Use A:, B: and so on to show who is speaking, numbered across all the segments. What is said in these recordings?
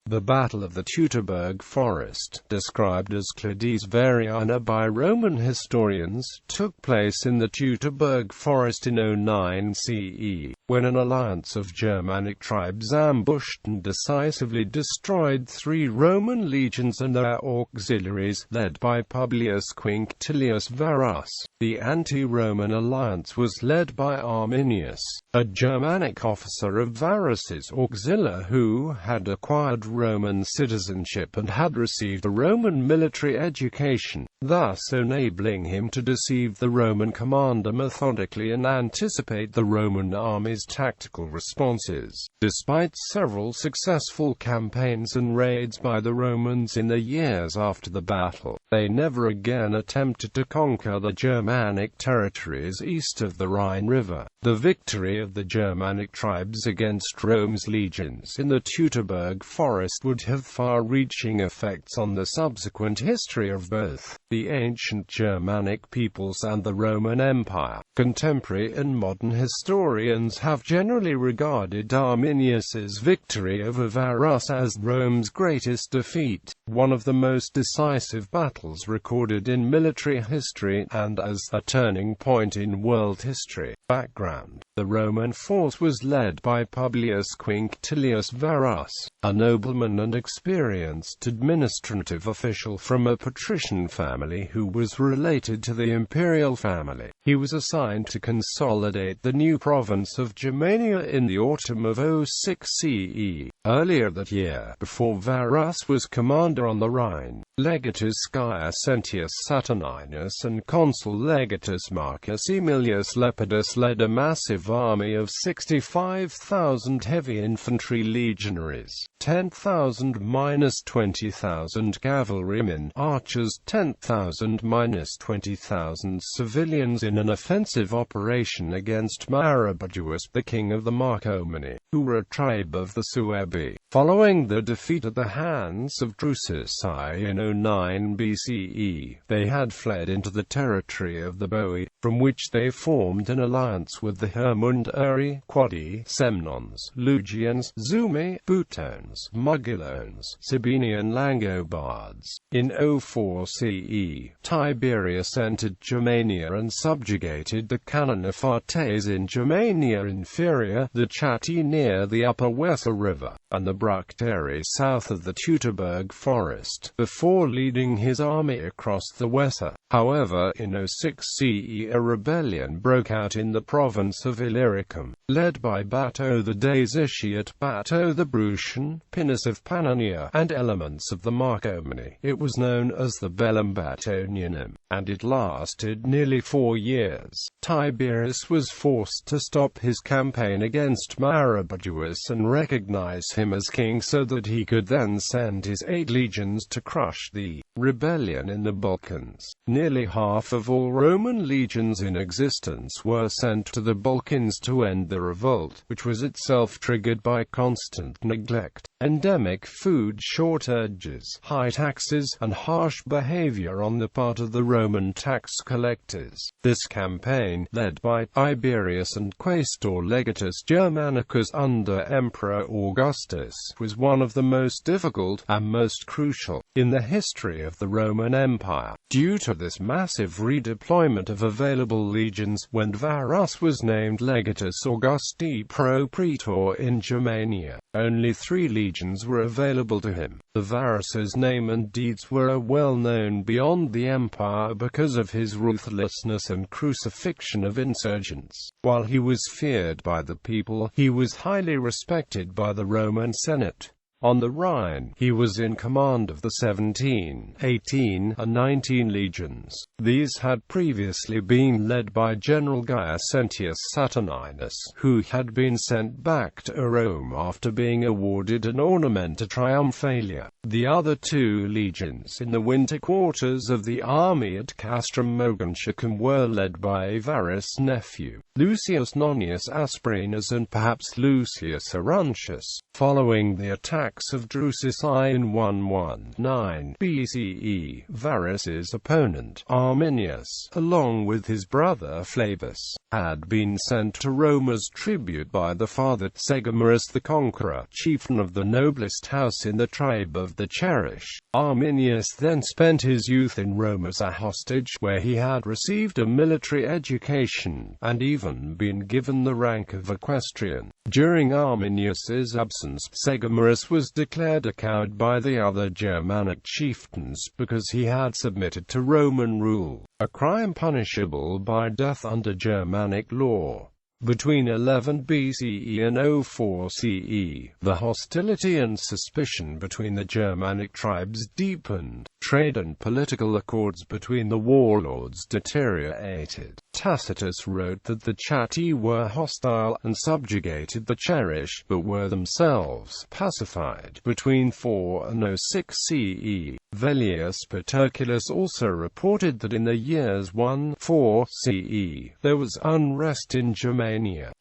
A: The Battle of the Teutoburg Forest, described as Clades Variana by Roman historians, took place in the Teutoburg Forest in 09 CE, when an alliance of Germanic tribes ambushed and decisively destroyed 3 Roman legions and their auxiliaries, led by Publius Quinctilius Varus. The anti-Roman alliance was led by Arminius, a Germanic officer of Varus's auxilia who had acquired Roman citizenship and had received a Roman military education, thus enabling him to deceive the Roman commander methodically and anticipate the Roman army's tactical responses. Despite several successful campaigns and raids by the Romans in the years after the battle, they never again attempted to conquer the Germanic territories east of the Rhine River. The victory of the Germanic tribes against Rome's legions in the Teutoburg Forest would have far-reaching effects on the subsequent history of both the ancient Germanic peoples and the Roman Empire. Contemporary and modern historians have generally regarded Arminius's victory over Varus as Rome's greatest defeat, one of the most decisive battles recorded in military history, and as a turning point in world history. Background: the Roman force was led by Publius Quinctilius Varus, a nobleman and experienced administrative official from a patrician family who was related to the imperial family. He was assigned to consolidate the new province of Germania in the autumn of 06 CE. Earlier that year, before Varus was commander on the Rhine, Legatus Gaius Sentius Saturninus and consul Legatus Marcus Aemilius Lepidus led a massive army of 65,000 heavy infantry legionaries, 10,000–20,000 cavalrymen, archers, 10,000–20,000 civilians in an offensive operation against Maroboduus, the king of the Marcomanni, who were a tribe of the Suebi. Following the defeat at the hands of Drusus I in 09 BCE, they had fled into the territory of the Boii, from which they formed an alliance with the Hermundari, Quadi, Semnons, Lugians, Zumi, Butones, Mugilones, Sabinian Langobards. In 04 CE, Tiberius entered Germania and subjugated the Canonifates in Germania Inferior, the Chatti near the upper Weser River, and the Bructeri south of the Teutoburg Forest, before leading his army across the Weser. However, in 06 CE a rebellion broke out in the province of Illyricum, led by Bato the Daesitiate, Bato the Brutian, Pinus of Pannonia, and elements of the Marcomanni. It was known as the Bellum Batonianum, and it lasted nearly 4 years. Tiberius was forced to stop his campaign against Maroboduus and recognize him as king so that he could then send his 8 legions to crush the rebellion in the Balkans. Nearly half of all Roman legions in existence were sent to the Balkans to end the revolt, which was itself triggered by constant neglect, endemic food shortages, high taxes, and harsh behavior on the part of the Roman tax collectors. This campaign, led by Tiberius and Quaestor Legatus Germanicus under Emperor Augustus, was one of the most difficult and most crucial in the history of the Roman Empire. Due to this massive redeployment of available legions, when Varus was named Legatus Augusti pro praetor in Germania, only 3 legions were available to him. The Varus's name and deeds were well known beyond the empire because of his ruthlessness and crucifixion of insurgents. While he was feared by the people, he was highly respected by the Roman Senate. On the Rhine, he was in command of the 17, 18, and 19 legions. These had previously been led by General Gaius Sentius Saturninus, who had been sent back to Rome after being awarded an Ornamenta Triumphalia. The other 2 legions in the winter quarters of the army at Castrum Mogontiacum were led by Varus' nephew, Lucius Nonius Asprinus, and perhaps Lucius Aruntius. Following the attack attacks of Drusus I in 119 BCE. Varus's opponent, Arminius, along with his brother Flavius, had been sent to Rome as tribute by the father Segamarus the Conqueror, chieftain of the noblest house in the tribe of the Cherish. Arminius then spent his youth in Rome as a hostage, where he had received a military education, and even been given the rank of equestrian. During Arminius's absence, Segamarus was declared a coward by the other Germanic chieftains because he had submitted to Roman rule, a crime punishable by death under Germanic law. Between 11 BCE and 04 CE, the hostility and suspicion between the Germanic tribes deepened. Trade and political accords between the warlords deteriorated. Tacitus wrote that the Chatti were hostile and subjugated the Cherish, but were themselves pacified. Between 4 and 06 CE, Velleius Paterculus also reported that in the years 1-4 CE, there was unrest in Germania.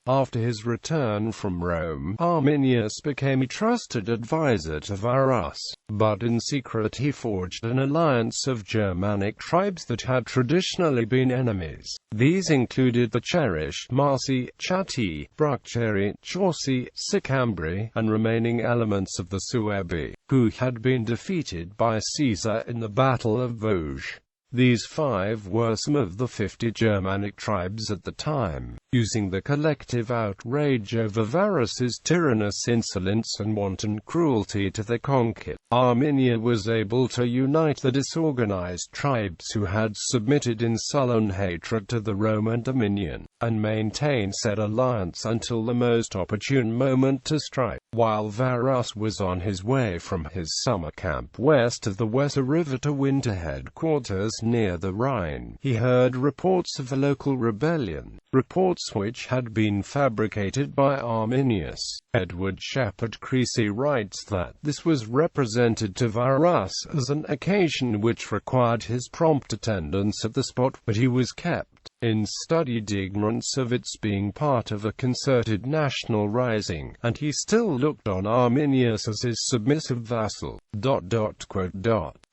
A: After his return from Rome, Arminius became a trusted advisor to Varus, but in secret he forged an alliance of Germanic tribes that had traditionally been enemies. These included the Cherish, Marsi, Chatti, Bructeri, Chauci, Sicambri, and remaining elements of the Suebi, who had been defeated by Caesar in the Battle of Vosges. These 5 were some of the 50 Germanic tribes at the time, using the collective outrage over Varus's tyrannous insolence and wanton cruelty to the conquered. Arminius was able to unite the disorganized tribes who had submitted in sullen hatred to the Roman dominion, and maintain said alliance until the most opportune moment to strike. While Varus was on his way from his summer camp west of the Weser River to winter headquarters near the Rhine, he heard reports of a local rebellion, reports which had been fabricated by Arminius. Edward Shepherd Creasy writes that this was represented to Varus as an occasion which required his prompt attendance at the spot, but he was kept in studied ignorance of its being part of a concerted national rising, and he still looked on Arminius as his submissive vassal.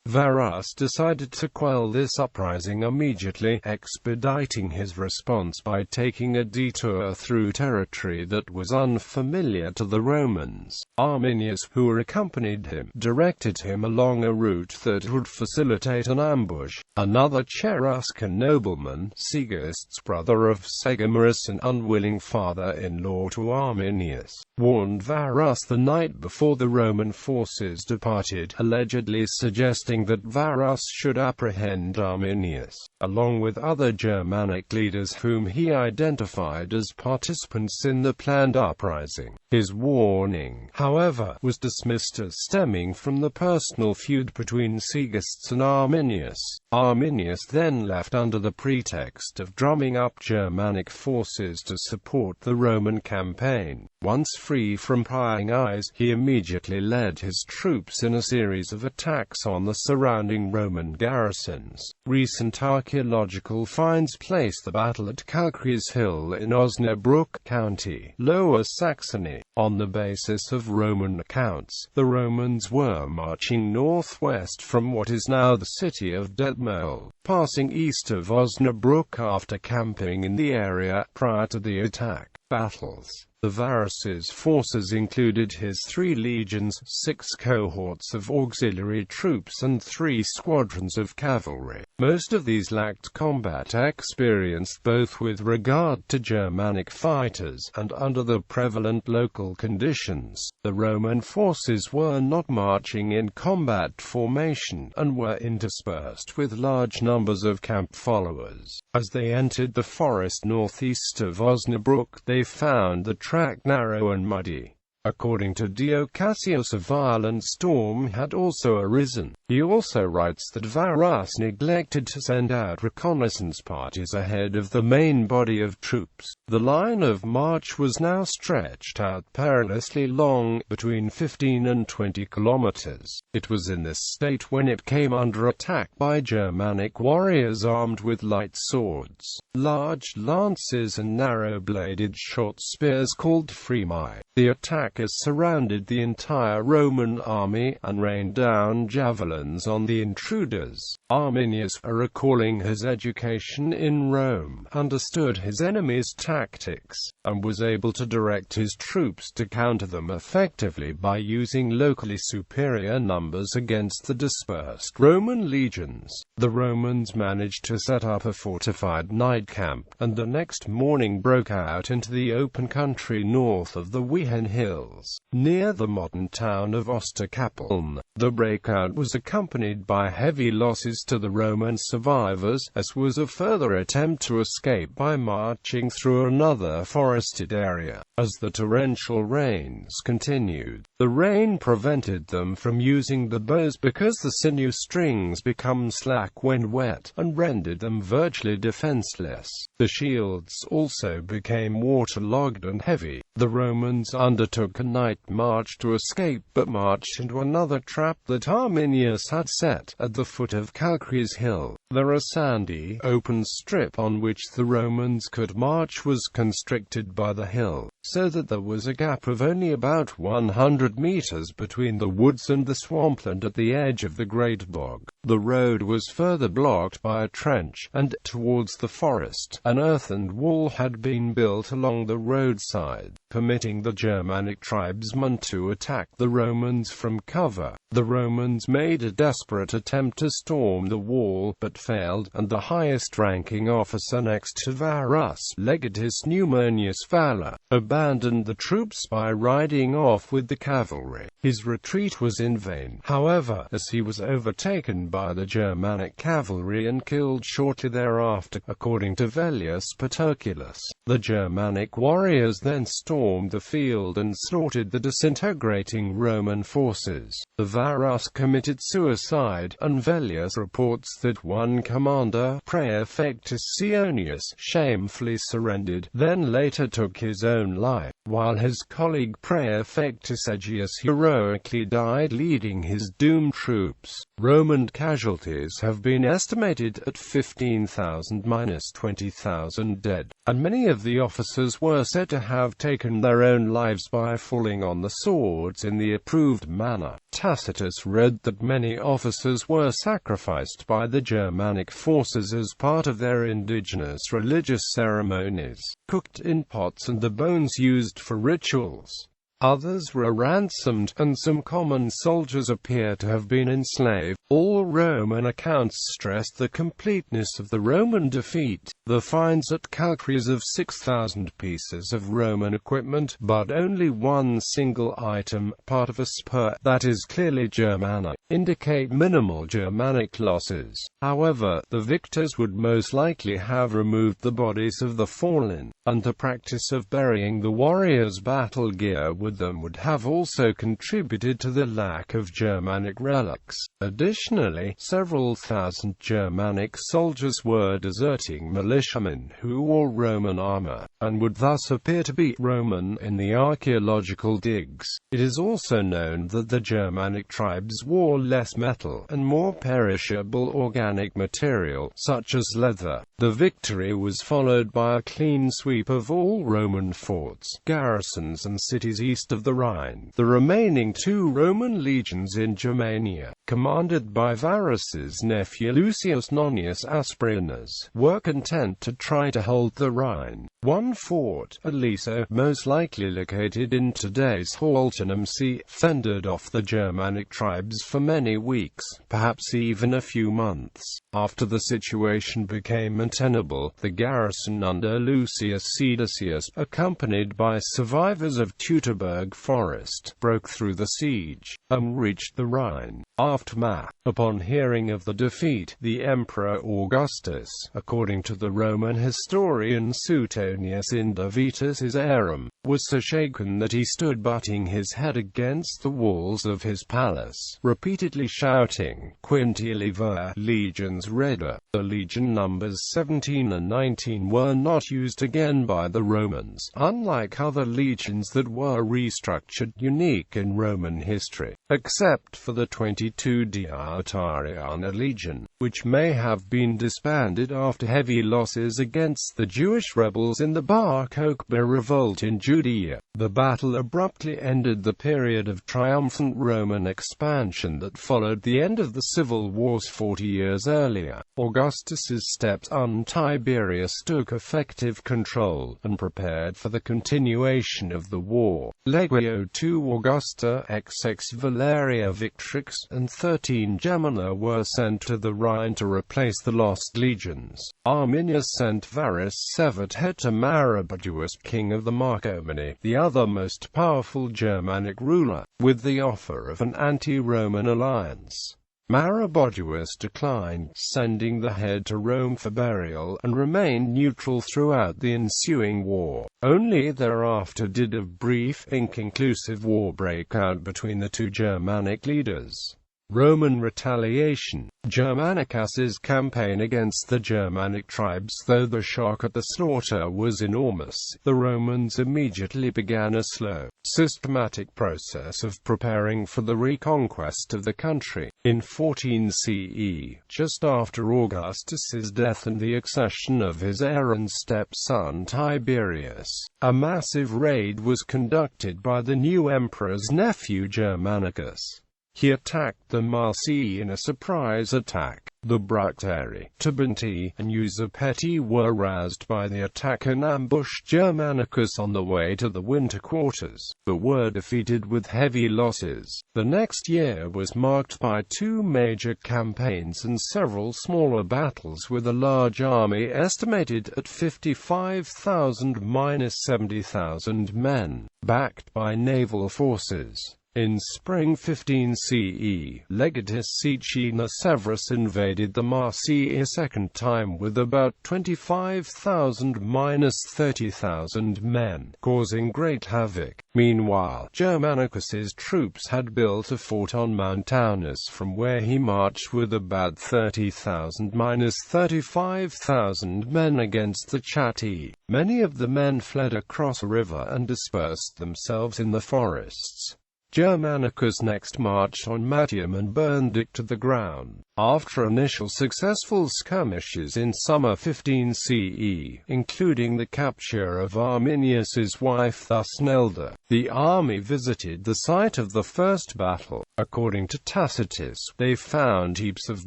A: Varus decided to quell this uprising immediately, expediting his response by taking a detour through territory that was unfamiliar to the Romans. Arminius, who accompanied him, directed him along a route that would facilitate an ambush. Another Cheruscan nobleman, Segist's brother of Segamarus and unwilling father-in-law to Arminius, warned Varus the night before the Roman forces departed, allegedly suggesting that Varus should apprehend Arminius, along with other Germanic leaders whom he identified as participants in the planned uprising. His warning, however, was dismissed as stemming from the personal feud between Segist and Arminius. Arminius then left under the pretext of drumming up Germanic forces to support the Roman campaign. Once free from prying eyes, he immediately led his troops in a series of attacks on the surrounding Roman garrisons. Recent archaeological finds place the battle at Kalkries Hill in Osnabrück County, Lower Saxony. On the basis of Roman accounts, the Romans were marching northwest from what is now the city of Detmold, passing east of Osnabrück after camping in the area prior to the attack. Battles. The Varus's forces included his 3 legions, 6 cohorts of auxiliary troops and 3 squadrons of cavalry. Most of these lacked combat experience both with regard to Germanic fighters and under the prevalent local conditions. The Roman forces were not marching in combat formation, and were interspersed with large numbers of camp followers. As they entered the forest northeast of Osnabrück, they found the track narrow and muddy. According to Dio Cassius, a violent storm had also arisen. He also writes that Varus neglected to send out reconnaissance parties ahead of the main body of troops. The line of march was now stretched out perilously long, between 15 and 20 kilometers. It was in this state when it came under attack by Germanic warriors armed with light swords, large lances and narrow-bladed short spears called fremi. The attack attackers surrounded the entire Roman army and rained down javelins on the intruders. Arminius, recalling his education in Rome, understood his enemy's tactics, and was able to direct his troops to counter them effectively by using locally superior numbers against the dispersed Roman legions. The Romans managed to set up a fortified night camp, and the next morning broke out into the open country north of the Rhine hills, near the modern town of Osterkappeln. The breakout was accompanied by heavy losses to the Roman survivors, as was a further attempt to escape by marching through another forested area. As the torrential rains continued, the rain prevented them from using the bows because the sinew strings become slack when wet, and rendered them virtually defenseless. The shields also became waterlogged and heavy. The Romans undertook a night march to escape, but marched into another trap that Arminius had set at the foot of Calchries Hill. The sandy, open strip on which the Romans could march was constricted by the hill, so that there was a gap of only about 100 meters between the woods and the swampland at the edge of the great bog. The road was further blocked by a trench, and, towards the forest, an earthen wall had been built along the roadside, permitting the Germanic tribesmen to attack the Romans from cover. The Romans made a desperate attempt to storm the wall, but failed, and the highest-ranking officer next to Varus, Legatus Numenius Valor, abandoned the troops by riding off with the cavalry. His retreat was in vain, however, as he was overtaken by the Germanic cavalry and killed shortly thereafter, according to Velleius Paterculus. The Germanic warriors then stormed the field and slaughtered the disintegrating Roman forces. The Varus committed suicide, and Velleius reports that one commander, Praefectus Sionius, shamefully surrendered, then later took his own life, while his colleague Praefectus Aegeus heroically died leading his doomed troops. Roman casualties have been estimated at 15,000–20,000 dead, and many of the officers were said to have taken their own lives by falling on the swords in the approved manner. Tacitus read that many officers were sacrificed by the Germanic forces as part of their indigenous religious ceremonies, cooked in pots and the bones used for rituals. Others were ransomed, and some common soldiers appear to have been enslaved. All Roman accounts stressed the completeness of the Roman defeat. The finds at Calchries of 6,000 pieces of Roman equipment, but only one single item, part of a spur, that is clearly Germanic, indicate minimal Germanic losses. However, the victors would most likely have removed the bodies of the fallen, and the practice of burying the warriors' battle gear with them would have also contributed to the lack of Germanic relics. Additionally, several thousand Germanic soldiers were deserting militiamen who wore Roman armor, and would thus appear to be Roman in the archaeological digs. It is also known that the Germanic tribes wore less metal, and more perishable organic material, such as leather. The victory was followed by a clean sweep of all Roman forts, garrisons and cities east of the Rhine. The remaining two Roman legions in Germania, commanded by Varus's nephew Lucius Nonius Asprenas, were content to try to hold the Rhine. One fort, at Liso, most likely located in today's Halton Sea, fended off the Germanic tribes for many weeks, perhaps even a few months. After the situation became untenable, the garrison under Lucius Caedicius, accompanied by survivors of Teutoburg Forest, broke through the siege, and reached the Rhine. Aftermath. Upon hearing of the defeat, the Emperor Augustus, according to the Roman historian Suetonius Indavitus Aerum, was so shaken that he stood butting his head against the walls of his palace, repeatedly shouting, "Quintili ver, legions reda." The legion numbers 17 and 19 were not used again by the Romans, unlike other legions that were restructured, unique in Roman history, except for the 22 Dietariana legion, which may have been disbanded after heavy losses against the Jewish rebels was in the Bar Kokhba revolt in Judea. The battle abruptly ended the period of triumphant Roman expansion that followed the end of the civil wars 40 years earlier. Augustus's stepson Tiberius took effective control, and prepared for the continuation of the war. Legio II Augusta XX Valeria Victrix, and 13 Gemina were sent to the Rhine to replace the lost legions. Arminius sent Varus severed head to Maroboduus, king of the Marcomanni, the other most powerful Germanic ruler, with the offer of an anti-Roman alliance. Maroboduus declined, sending the head to Rome for burial, and remained neutral throughout the ensuing war. Only thereafter did a brief, inconclusive war break out between the two Germanic leaders. Roman retaliation. Germanicus's campaign against the Germanic tribes. Though the shock at the slaughter was enormous, the Romans immediately began a slow, systematic process of preparing for the reconquest of the country. In 14 CE, just after Augustus's death and the accession of his heir and stepson Tiberius, a massive raid was conducted by the new emperor's nephew Germanicus. He attacked the Marsi in a surprise attack. The Bructeri, Tabanti, and Usurpeti were roused by the attack and ambushed Germanicus on the way to the winter quarters, but were defeated with heavy losses. The next year was marked by 2 major campaigns and several smaller battles, with a large army estimated at 55,000–70,000 men, backed by naval forces. In spring 15 CE, Legatus Caecina Severus invaded the Marsi a second time with about 25,000–30,000 men, causing great havoc. Meanwhile, Germanicus's troops had built a fort on Mount Taunus, from where he marched with about 30,000–35,000 men against the Chatti. Many of the men fled across a river and dispersed themselves in the forests. Germanicus next marched on Latium and burned it to the ground. After initial successful skirmishes in summer 15 CE, including the capture of Arminius's wife Thusnelda, the army visited the site of the first battle. According to Tacitus, they found heaps of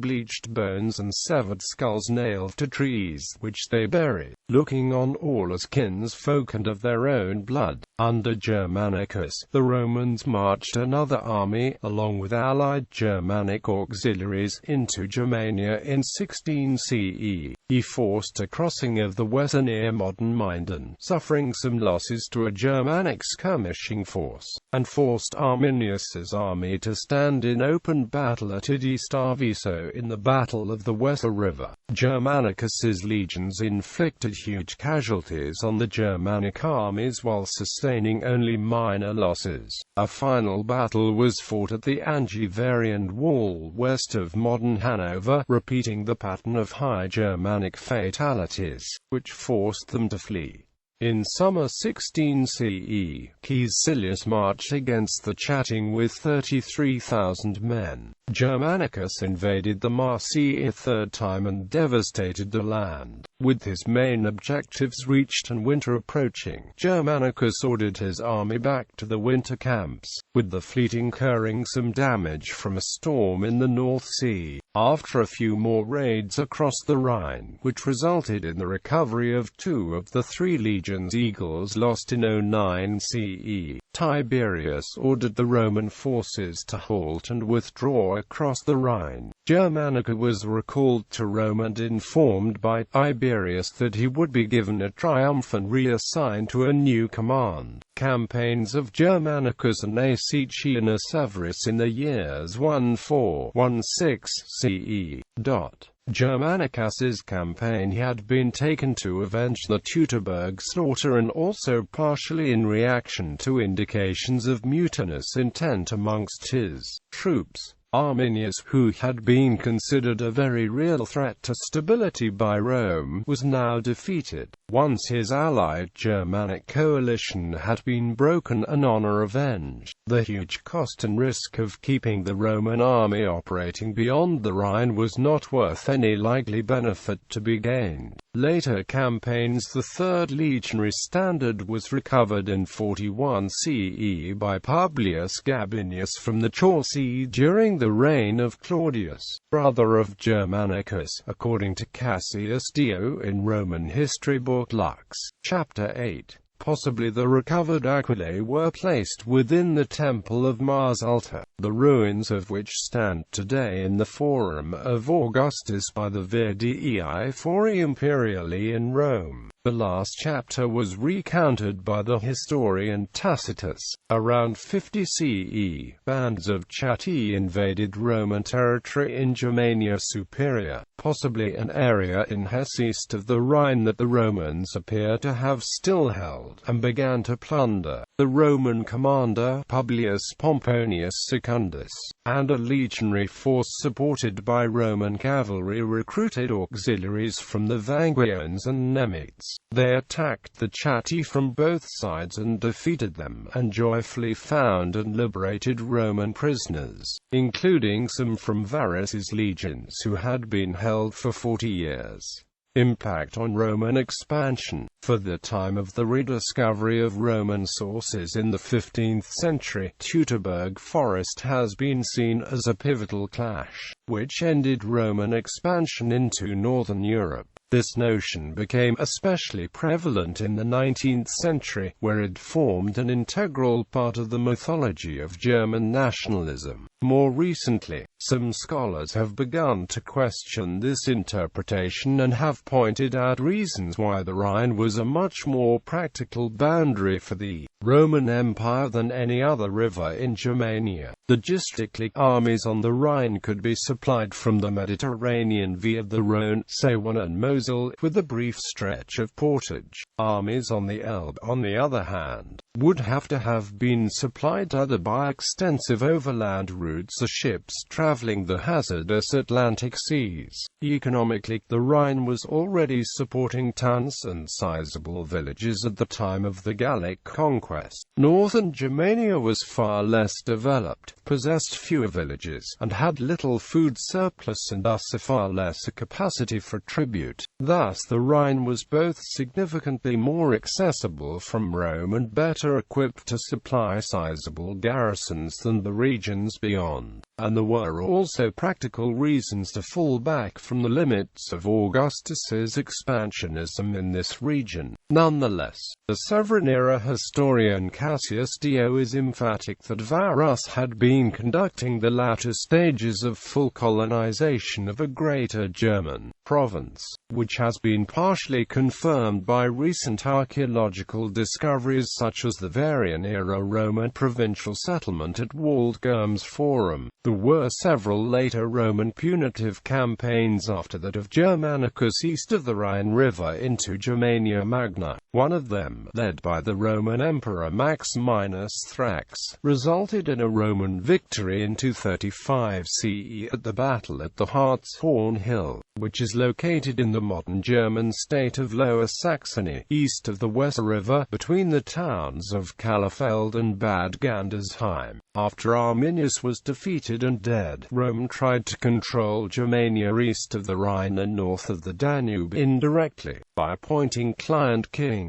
A: bleached bones and severed skulls nailed to trees, which they buried, looking on all as kinsfolk and of their own blood. Under Germanicus, the Romans marched another army, along with allied Germanic auxiliaries, into Germania in 16 CE. He forced a crossing of the Weser near modern Minden, suffering some losses to a Germanic skirmishing force, and forced Arminius's army to stand in open battle at Idistaviso in the Battle of the Weser River. Germanicus's legions inflicted huge casualties on the Germanic armies while sustaining only minor losses. A final battle was fought at the Angevarian Wall west of modern Hanover, repeating the pattern of high Germanic fatalities, which forced them to flee. In summer 16 CE, Caecilius marched against the Chatting with 33,000 men. Germanicus invaded the Marsi a third time and devastated the land. With his main objectives reached and winter approaching, Germanicus ordered his army back to the winter camps, with the fleet incurring some damage from a storm in the North Sea. After a few more raids across the Rhine, which resulted in the recovery of 2 of the 3 legions Eagles lost in 09 CE, Tiberius ordered the Roman forces to halt and withdraw across the Rhine. Germanicus was recalled to Rome and informed by Tiberius that he would be given a triumph and reassigned to a new command. Campaigns of Germanicus and Caecina Severus in the years 14–16 CE. Germanicus's campaign had been taken to avenge the Teutoburg slaughter and also partially in reaction to indications of mutinous intent amongst his troops. Arminius, who had been considered a very real threat to stability by Rome, was now defeated. Once his allied Germanic coalition had been broken and honor avenged, the huge cost and risk of keeping the Roman army operating beyond the Rhine was not worth any likely benefit to be gained. Later campaigns. The Third Legionary Standard was recovered in 41 CE by Publius Gabinius from the Chauci during the reign of Claudius, brother of Germanicus, according to Cassius Dio in Roman History Book Lux, Chapter 8. Possibly the recovered auxilia were placed within the Temple of Mars Alta, the ruins of which stand today in the Forum of Augustus by the Via Fori Imperiali in Rome. The last chapter was recounted by the historian Tacitus. Around 50 CE, bands of Chatti invaded Roman territory in Germania Superior, possibly an area in Hesse east of the Rhine that the Romans appear to have still held, and began to plunder. The Roman commander, Publius Pomponius Secundus, and a legionary force supported by Roman cavalry recruited auxiliaries from the Vanguians and Nemites. They attacked the Chatti from both sides and defeated them, and joyfully found and liberated Roman prisoners, including some from Varus's legions who had been held for 40 years. Impact on Roman expansion. For the time of the rediscovery of Roman sources in the 15th century, Teutoburg Forest has been seen as a pivotal clash, which ended Roman expansion into northern Europe. This notion became especially prevalent in the 19th century, where it formed an integral part of the mythology of German nationalism. More recently, some scholars have begun to question this interpretation and have pointed out reasons why the Rhine was a much more practical boundary for the Roman Empire than any other river in Germania. Logistically, armies on the Rhine could be supplied from the Mediterranean via the Rhone, Saône and Moselle, with a brief stretch of portage. Armies on the Elbe, on the other hand, would have to have been supplied either by extensive overland routes or ships traveling the hazardous Atlantic seas. Economically, the Rhine was already supporting towns and sizable villages at the time of the Gallic conquest. Northern Germania was far less developed, possessed fewer villages, and had little food surplus and thus a far lesser capacity for tribute. Thus the Rhine was both significantly more accessible from Rome and better equipped to supply sizable garrisons than the regions beyond. And there were also practical reasons to fall back from the limits of Augustus's expansionism in this region. Nonetheless, the Sovereign-era historian Cassius Dio is emphatic that Varus had been conducting the latter stages of full colonization of a greater German province, which has been partially confirmed by recent archaeological discoveries such as the Varian-era Roman provincial settlement at Waldgurm's Forum. There were several later Roman punitive campaigns after that of Germanicus east of the Rhine River into Germania Magna. One of them, led by the Roman Emperor Maximinus Thrax, resulted in a Roman victory in 235 CE at the battle at the Hartshorn Hill, which is located in the modern German state of Lower Saxony, east of the Weser River, between the towns of Kalafeld and Bad Gandersheim. After Arminius was defeated and dead, Rome tried to control Germania east of the Rhine and north of the Danube indirectly, by appointing client kings.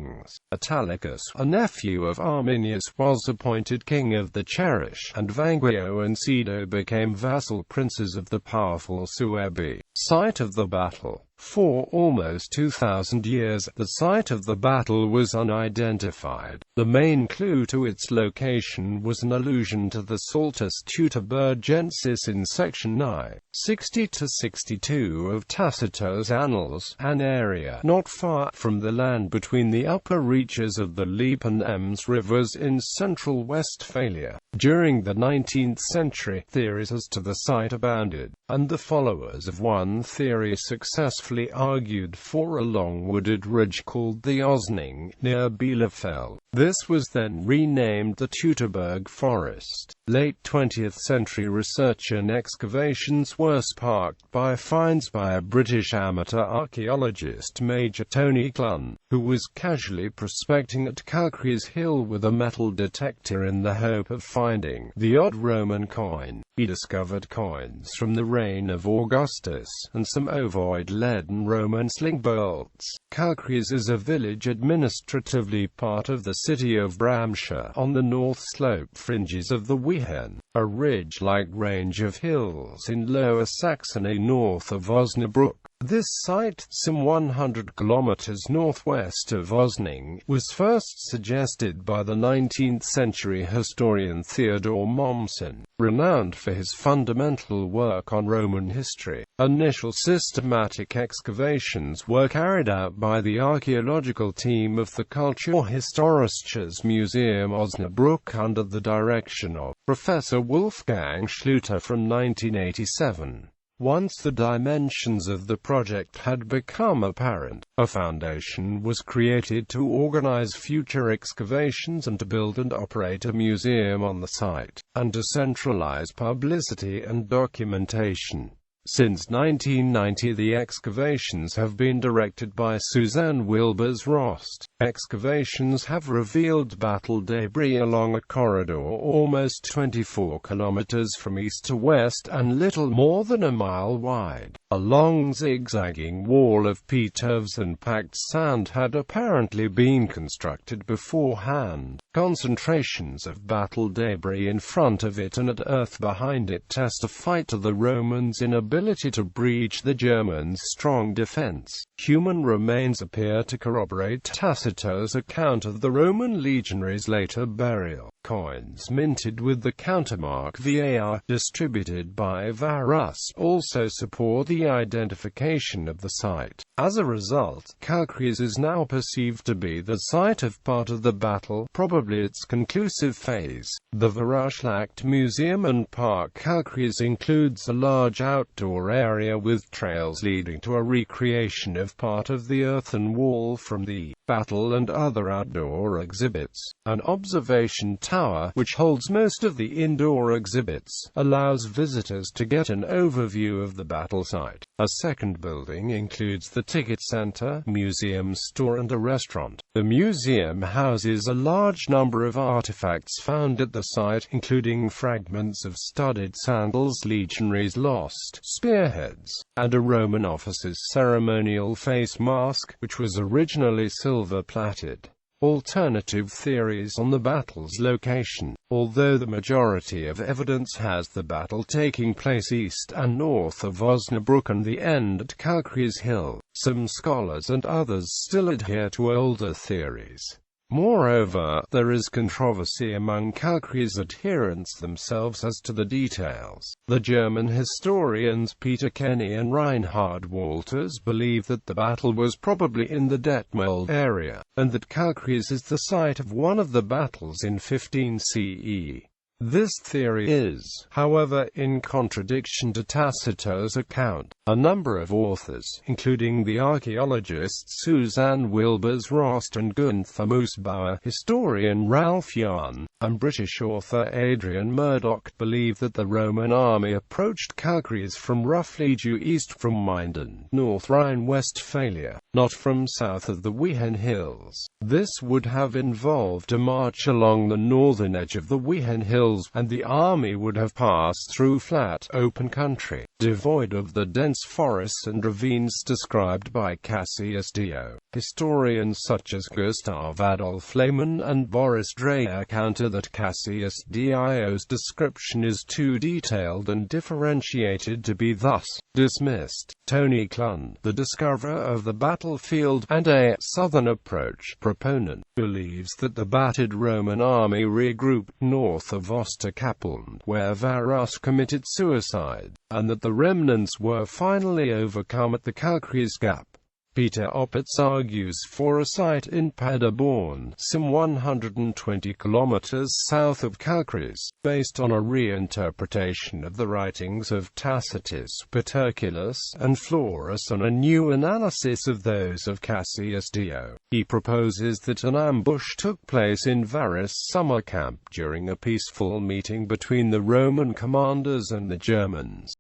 A: Italicus, a nephew of Arminius, was appointed king of the Cherish, and Vanguio and Cedo became vassal princes of the powerful Suebi. Site of the battle. For almost 2,000 years, the site of the battle was unidentified. The main clue to its location was an allusion to the Saltus Teutoburgensis in section 9, 60-62 of Tacitus' Annals, an area not far from the land between the upper reaches of the Lippe and Ems rivers in central Westphalia. During the 19th century, theories as to the site abounded, and the followers of one theory successfully argued for a long wooded ridge called the Osning, near Bielefeld. This was then renamed the Teutoburg Forest. Late 20th century research and excavations were sparked by finds by a British amateur archaeologist Major Tony Clun, who was casually prospecting at Calcareys Hill with a metal detector in the hope of finding the odd Roman coin. He discovered coins from the reign of Augustus, and some ovoid leaden Roman sling bolts. Calcareys is a village administratively part of the city of Bramshire, on the north slope fringes of the Wehen, a ridge-like range of hills in Lower Saxony north of Osnabrück. This site, some 100 kilometers northwest of Osning, was first suggested by the 19th-century historian Theodor Mommsen, renowned for his fundamental work on Roman history. Initial systematic excavations were carried out by the archaeological team of the Kulturhistorisches Museum Osnabrück under the direction of Professor Wolfgang Schluter from 1987. Once the dimensions of the project had become apparent, a foundation was created to organize future excavations and to build and operate a museum on the site, and to centralize publicity and documentation. Since 1990 the excavations have been directed by Susanne Wilbers-Rost. Excavations have revealed battle debris along a corridor almost 24 kilometers from east to west and little more than a mile wide. A long zigzagging wall of peat earths and packed sand had apparently been constructed beforehand. Concentrations of battle debris in front of it and at earth behind it testify to the Romans' inability to breach the Germans' strong defense. Human remains appear to corroborate Tacitus' account of the Roman legionaries' later burial. Coins minted with the countermark VAR, distributed by Varus, also support the identification of the site. As a result, Calcareys is now perceived to be the site of part of the battle, probably its conclusive phase. The Varusschlacht Museum and Park Calcareys includes a large outdoor area with trails leading to a recreation of part of the earthen wall from the battle and other outdoor exhibits. An observation tower, which holds most of the indoor exhibits, allows visitors to get an overview of the battle site. A second building includes the ticket center, museum store and a restaurant. The museum houses a large number of artifacts found at the site, including fragments of studded sandals, legionaries lost, spearheads, and a Roman officer's ceremonial face mask, which was originally silver-plated. Alternative theories on the battle's location. Although the majority of evidence has the battle taking place east and north of Osnabrück and the end at Calcareys Hill, some scholars and others still adhere to older theories. Moreover, there is controversy among Calcareys' adherents themselves as to the details. The German historians Peter Kenny and Reinhard Walters believe that the battle was probably in the Detmold area, and that Calcareys is the site of one of the battles in 15 CE. This theory is, however, in contradiction to Tacitus' account. A number of authors, including the archaeologists Susanne Wilbers-Rost and Gunther Mussbauer, historian Ralph Yarn, and British author Adrian Murdoch, believe that the Roman army approached Calcareys from roughly due east from Minden, North Rhine-Westphalia, not from south of the Wehen Hills. This would have involved a march along the northern edge of the Wehen Hills, and the army would have passed through flat, open country, devoid of the dense forests and ravines described by Cassius Dio. Historians such as Gustav Adolf Lehmann and Boris Dreyer counter that Cassius Dio's description is too detailed and differentiated to be thus dismissed. Tony Clun, the discoverer of the battlefield and a southern approach proponent, believes that the battered Roman army regrouped north of Osterkappeln, where Varus committed suicide, and that the remnants were finally overcome at the Calcareys Gap. Peter Opitz argues for a site in Paderborn, some 120 kilometers south of Calcrace, based on a reinterpretation of the writings of Tacitus, Paterculus, and Florus and a new analysis of those of Cassius Dio. He proposes that an ambush took place in Varus' summer camp during a peaceful meeting between the Roman commanders and the Germans.